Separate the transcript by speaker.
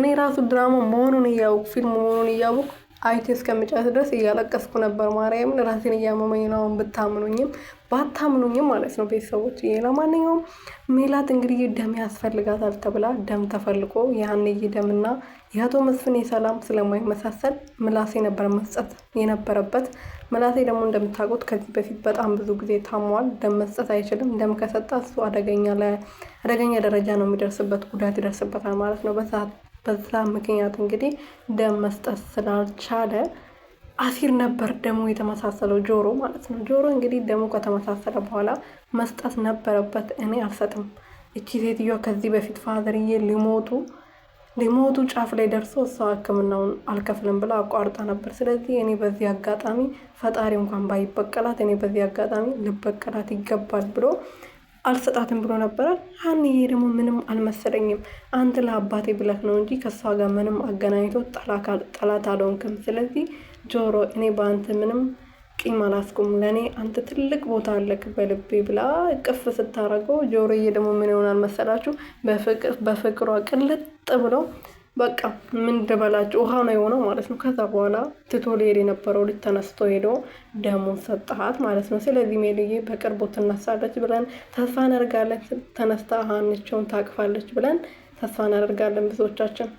Speaker 1: እኔ ራሱ ድራማ መሆኑን እያወቅሁ ፊልም መሆኑን እያወቅሁ አይቼ እስከምጨርስ ድረስ እያለቀስኩ ነበር። ማርያምን ራሴን እያመመኝ ነው ብታምኑኝም ባታምኑኝም ማለት ነው ቤተሰቦች። ለማንኛውም ሜላት እንግዲህ ደም ያስፈልጋታል ተብላ ደም ተፈልጎ የሀንዬ ደምና የአቶ መስፍን ሰላም ስለማይመሳሰል ምላሴ ነበር መስጠት የነበረበት። ምላሴ ደግሞ እንደምታውቁት ከዚህ በፊት በጣም ብዙ ጊዜ ታሟል። ደም መስጠት አይችልም። ደም ከሰጠ እሱ አደገኛ ደረጃ ነው የሚደርስበት፣ ጉዳት ይደርስበታል ማለት ነው። በዛ ምክንያት እንግዲህ ደም መስጠት ስላልቻለ አሲር ነበር ደሙ የተመሳሰለው፣ ጆሮ ማለት ነው። ጆሮ እንግዲህ ደሙ ከተመሳሰለ በኋላ መስጠት ነበረበት። እኔ አልሰጥም፣ እቺ ሴትዮዋ ከዚህ በፊት ፋዘርዬ ሊሞቱ ጫፍ ላይ ደርሶ እሷ ሕክምናውን አልከፍልም ብላ አቋርጣ ነበር። ስለዚህ እኔ በዚህ አጋጣሚ ፈጣሪ እንኳን ባይበቀላት እኔ በዚህ አጋጣሚ ልበቀላት ይገባል ብሎ አልሰጣትም ብሎ ነበረ። ሀንዬ ደግሞ ምንም አልመሰለኝም፣ አንተ ለአባቴ ብለህ ነው እንጂ ከሷ ጋር ምንም አገናኝቶ ጠላት አልሆንክም። ስለዚህ ጆሮ እኔ በአንተ ምንም ቂም አላስኩም፣ ለእኔ አንተ ትልቅ ቦታ አለክ በልቤ ብላ እቅፍ ስታረገው፣ ጆሮዬ ደግሞ ምን ይሆናል መሰላችሁ? በፍቅሯ ቅልጥ ብሎ በቃ ምን ደበላችሁ ውሃ ነው የሆነው ማለት ነው። ከዛ በኋላ ትቶ ሊሄድ የነበረው ልጅ ተነስቶ ሄዶ ደሙን ሰጠሃት ማለት ነው። ስለዚህ ሜልዬ በቅርቡ ትነሳለች ብለን ተስፋ እናደርጋለን። ተነስታ ሀንቾን ታቅፋለች ብለን ተስፋ እናደርጋለን ብዙዎቻችን።